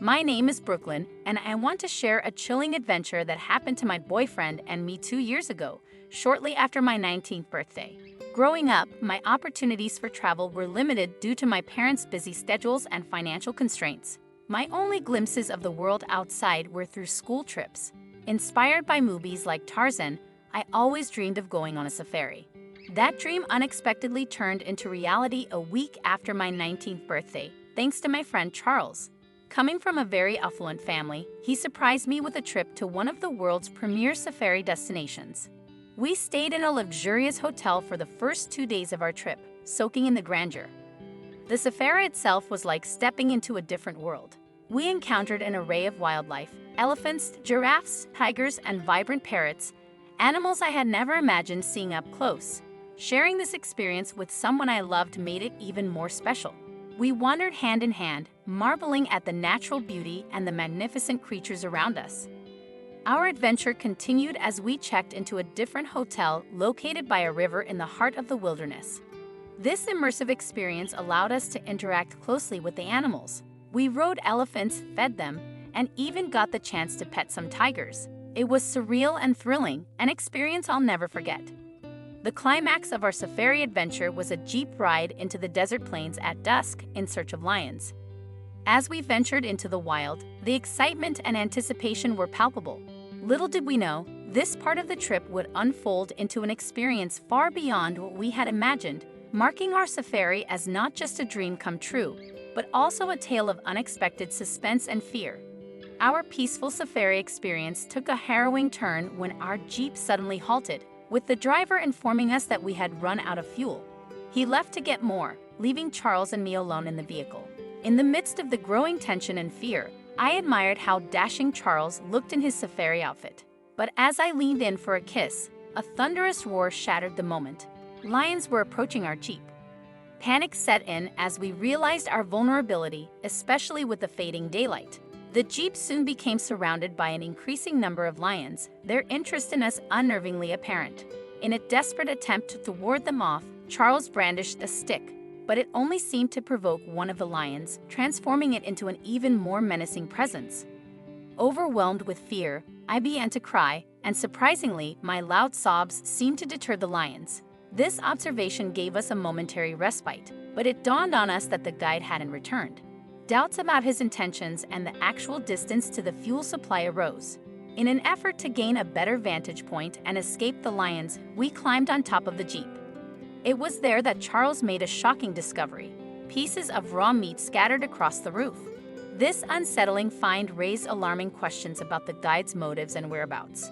My name is Brooklyn, and I want to share a chilling adventure that happened to my boyfriend and me 2 years ago, shortly after my 19th birthday. Growing up, my opportunities for travel were limited due to my parents' busy schedules and financial constraints. My only glimpses of the world outside were through school trips. Inspired by movies like Tarzan, I always dreamed of going on a safari. That dream unexpectedly turned into reality a week after my 19th birthday, thanks to my friend Charles. Coming from a very affluent family, he surprised me with a trip to one of the world's premier safari destinations. We stayed in a luxurious hotel for the first 2 days of our trip, soaking in the grandeur. The safari itself was like stepping into a different world. We encountered an array of wildlife: elephants, giraffes, tigers, and vibrant parrots, animals I had never imagined seeing up close. Sharing this experience with someone I loved made it even more special. We wandered hand in hand, marveling at the natural beauty and the magnificent creatures around us. Our adventure continued as we checked into a different hotel located by a river in the heart of the wilderness. This immersive experience allowed us to interact closely with the animals. We rode elephants, fed them, and even got the chance to pet some tigers. It was surreal and thrilling, an experience I'll never forget. The climax of our safari adventure was a jeep ride into the desert plains at dusk in search of lions. As we ventured into the wild, the excitement and anticipation were palpable. Little did we know, this part of the trip would unfold into an experience far beyond what we had imagined, marking our safari as not just a dream come true, but also a tale of unexpected suspense and fear. Our peaceful safari experience took a harrowing turn when our jeep suddenly halted, with the driver informing us that we had run out of fuel. He left to get more, leaving Charles and me alone in the vehicle. In the midst of the growing tension and fear, I admired how dashing Charles looked in his safari outfit. But as I leaned in for a kiss, a thunderous roar shattered the moment. Lions were approaching our jeep. Panic set in as we realized our vulnerability, especially with the fading daylight. The jeep soon became surrounded by an increasing number of lions, their interest in us unnervingly apparent. In a desperate attempt to ward them off, Charles brandished a stick, but it only seemed to provoke one of the lions, transforming it into an even more menacing presence. Overwhelmed with fear, I began to cry, and surprisingly, my loud sobs seemed to deter the lions. This observation gave us a momentary respite, but it dawned on us that the guide hadn't returned. Doubts about his intentions and the actual distance to the fuel supply arose. In an effort to gain a better vantage point and escape the lions, we climbed on top of the jeep. It was there that Charles made a shocking discovery: pieces of raw meat scattered across the roof. This unsettling find raised alarming questions about the guide's motives and whereabouts.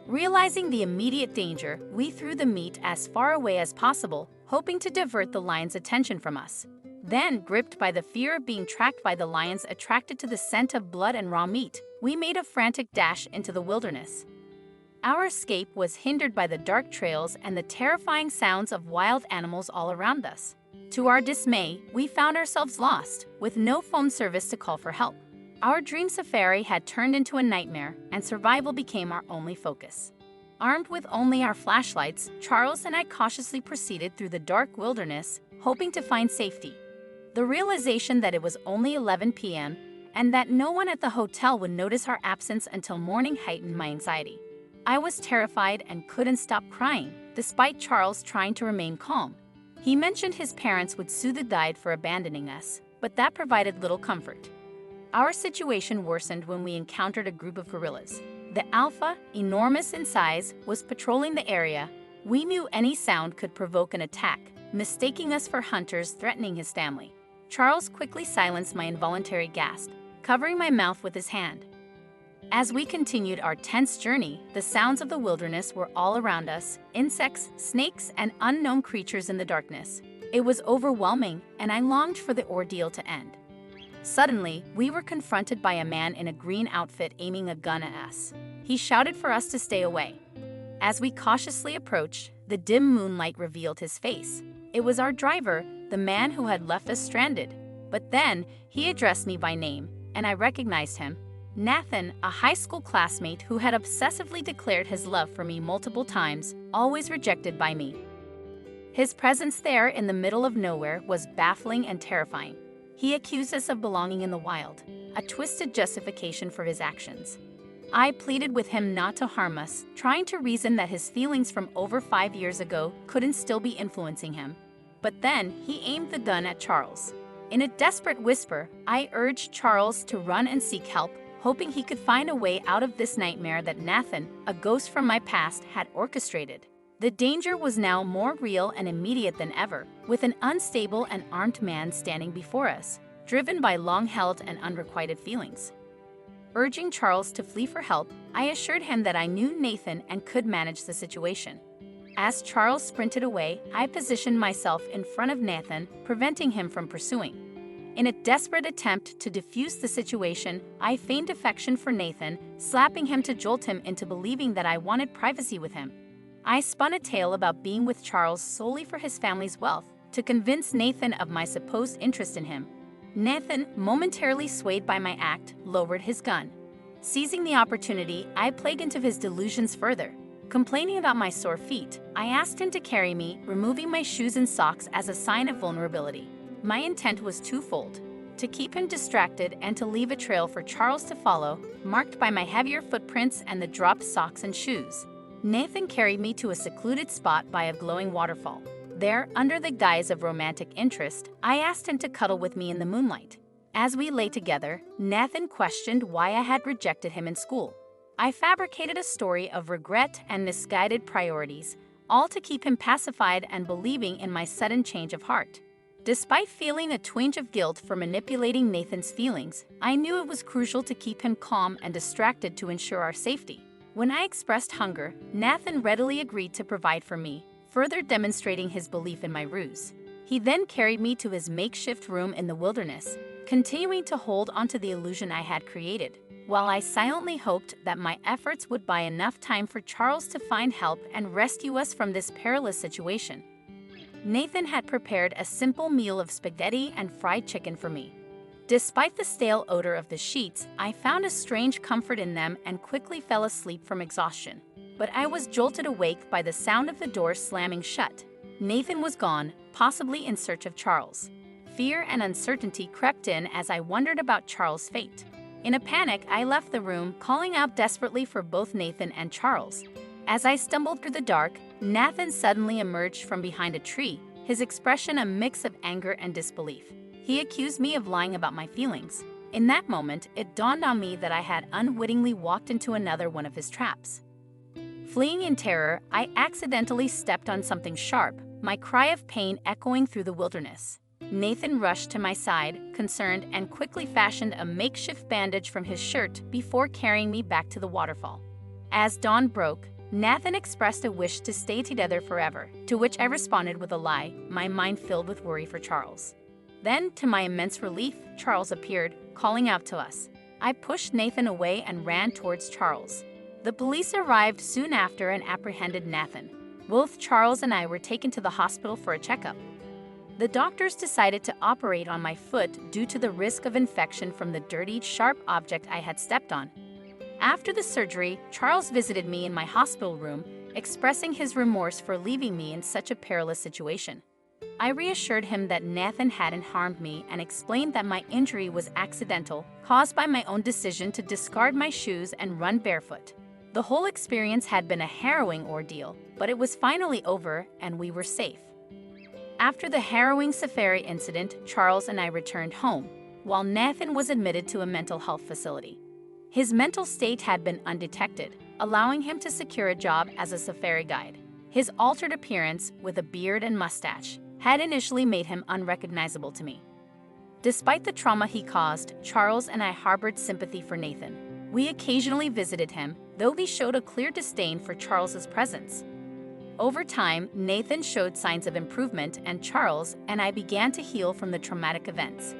Realizing the immediate danger, we threw the meat as far away as possible, hoping to divert the lions' attention from us. Then, gripped by the fear of being tracked by the lions attracted to the scent of blood and raw meat, we made a frantic dash into the wilderness. Our escape was hindered by the dark trails and the terrifying sounds of wild animals all around us. To our dismay, we found ourselves lost, with no phone service to call for help. Our dream safari had turned into a nightmare, and survival became our only focus. Armed with only our flashlights, Charles and I cautiously proceeded through the dark wilderness, hoping to find safety. The realization that it was only 11 p.m. and that no one at the hotel would notice our absence until morning heightened my anxiety. I was terrified and couldn't stop crying, despite Charles trying to remain calm. He mentioned his parents would sue the guide for abandoning us, but that provided little comfort. Our situation worsened when we encountered a group of gorillas. The alpha, enormous in size, was patrolling the area. We knew any sound could provoke an attack, mistaking us for hunters threatening his family. Charles quickly silenced my involuntary gasp, covering my mouth with his hand. As we continued our tense journey, the sounds of the wilderness were all around us: insects, snakes, and unknown creatures in the darkness. It was overwhelming, and I longed for the ordeal to end. Suddenly, we were confronted by a man in a green outfit aiming a gun at us. He shouted for us to stay away. As we cautiously approached, the dim moonlight revealed his face. It was our driver, the man who had left us stranded. But then, he addressed me by name, and I recognized him. Nathan, a high school classmate who had obsessively declared his love for me multiple times, always rejected by me. His presence there in the middle of nowhere was baffling and terrifying. He accused us of belonging in the wild, a twisted justification for his actions. I pleaded with him not to harm us, trying to reason that his feelings from over 5 years ago couldn't still be influencing him. But then, he aimed the gun at Charles. In a desperate whisper, I urged Charles to run and seek help, hoping he could find a way out of this nightmare that Nathan, a ghost from my past, had orchestrated. The danger was now more real and immediate than ever, with an unstable and armed man standing before us, driven by long-held and unrequited feelings. Urging Charles to flee for help, I assured him that I knew Nathan and could manage the situation. As Charles sprinted away, I positioned myself in front of Nathan, preventing him from pursuing. In a desperate attempt to defuse the situation, I feigned affection for Nathan, slapping him to jolt him into believing that I wanted privacy with him. I spun a tale about being with Charles solely for his family's wealth, to convince Nathan of my supposed interest in him. Nathan, momentarily swayed by my act, lowered his gun. Seizing the opportunity, I played into his delusions further. Complaining about my sore feet, I asked him to carry me, removing my shoes and socks as a sign of vulnerability. My intent was twofold: to keep him distracted and to leave a trail for Charles to follow, marked by my heavier footprints and the dropped socks and shoes. Nathan carried me to a secluded spot by a glowing waterfall. There, under the guise of romantic interest, I asked him to cuddle with me in the moonlight. As we lay together, Nathan questioned why I had rejected him in school. I fabricated a story of regret and misguided priorities, all to keep him pacified and believing in my sudden change of heart. Despite feeling a twinge of guilt for manipulating Nathan's feelings, I knew it was crucial to keep him calm and distracted to ensure our safety. When I expressed hunger, Nathan readily agreed to provide for me, further demonstrating his belief in my ruse. He then carried me to his makeshift room in the wilderness, continuing to hold onto the illusion I had created, while I silently hoped that my efforts would buy enough time for Charles to find help and rescue us from this perilous situation. Nathan had prepared a simple meal of spaghetti and fried chicken for me. Despite the stale odor of the sheets, I found a strange comfort in them and quickly fell asleep from exhaustion. But I was jolted awake by the sound of the door slamming shut. Nathan was gone, possibly in search of Charles. Fear and uncertainty crept in as I wondered about Charles' fate. In a panic, I left the room, calling out desperately for both Nathan and Charles. As I stumbled through the dark, Nathan suddenly emerged from behind a tree, his expression a mix of anger and disbelief. He accused me of lying about my feelings. In that moment, it dawned on me that I had unwittingly walked into another one of his traps. Fleeing in terror, I accidentally stepped on something sharp, my cry of pain echoing through the wilderness. Nathan rushed to my side, concerned, and quickly fashioned a makeshift bandage from his shirt before carrying me back to the waterfall. As dawn broke, Nathan expressed a wish to stay together forever, to which I responded with a lie, my mind filled with worry for Charles. Then, to my immense relief, Charles appeared, calling out to us. I pushed Nathan away and ran towards Charles. The police arrived soon after and apprehended Nathan. Both Charles and I were taken to the hospital for a checkup. The doctors decided to operate on my foot due to the risk of infection from the dirty, sharp object I had stepped on. After the surgery, Charles visited me in my hospital room, expressing his remorse for leaving me in such a perilous situation. I reassured him that Nathan hadn't harmed me and explained that my injury was accidental, caused by my own decision to discard my shoes and run barefoot. The whole experience had been a harrowing ordeal, but it was finally over and we were safe. After the harrowing safari incident, Charles and I returned home, while Nathan was admitted to a mental health facility. His mental state had been undetected, allowing him to secure a job as a safari guide. His altered appearance, with a beard and mustache, had initially made him unrecognizable to me. Despite the trauma he caused, Charles and I harbored sympathy for Nathan. We occasionally visited him, though we showed a clear disdain for Charles's presence. Over time, Nathan showed signs of improvement, and Charles and I began to heal from the traumatic events.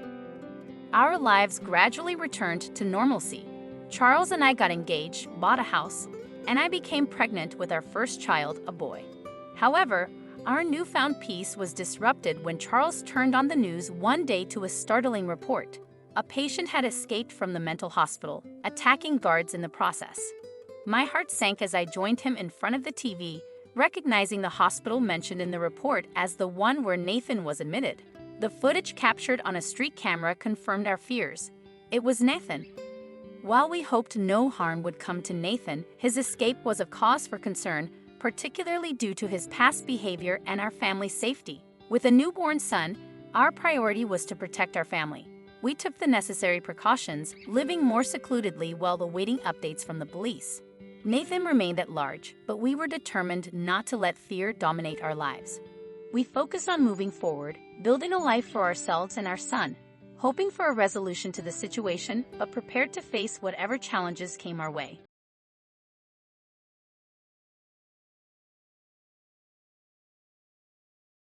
Our lives gradually returned to normalcy. Charles and I got engaged, bought a house, and I became pregnant with our first child, a boy. However, our newfound peace was disrupted when Charles turned on the news one day to a startling report. A patient had escaped from the mental hospital, attacking guards in the process. My heart sank as I joined him in front of the TV, recognizing the hospital mentioned in the report as the one where Nathan was admitted. The footage captured on a street camera confirmed our fears. It was Nathan. While we hoped no harm would come to Nathan, his escape was a cause for concern, particularly due to his past behavior and our family's safety. With a newborn son, our priority was to protect our family. We took the necessary precautions, living more secludedly while awaiting updates from the police. Nathan remained at large, but we were determined not to let fear dominate our lives. We focused on moving forward, building a life for ourselves and our son, hoping for a resolution to the situation, but prepared to face whatever challenges came our way.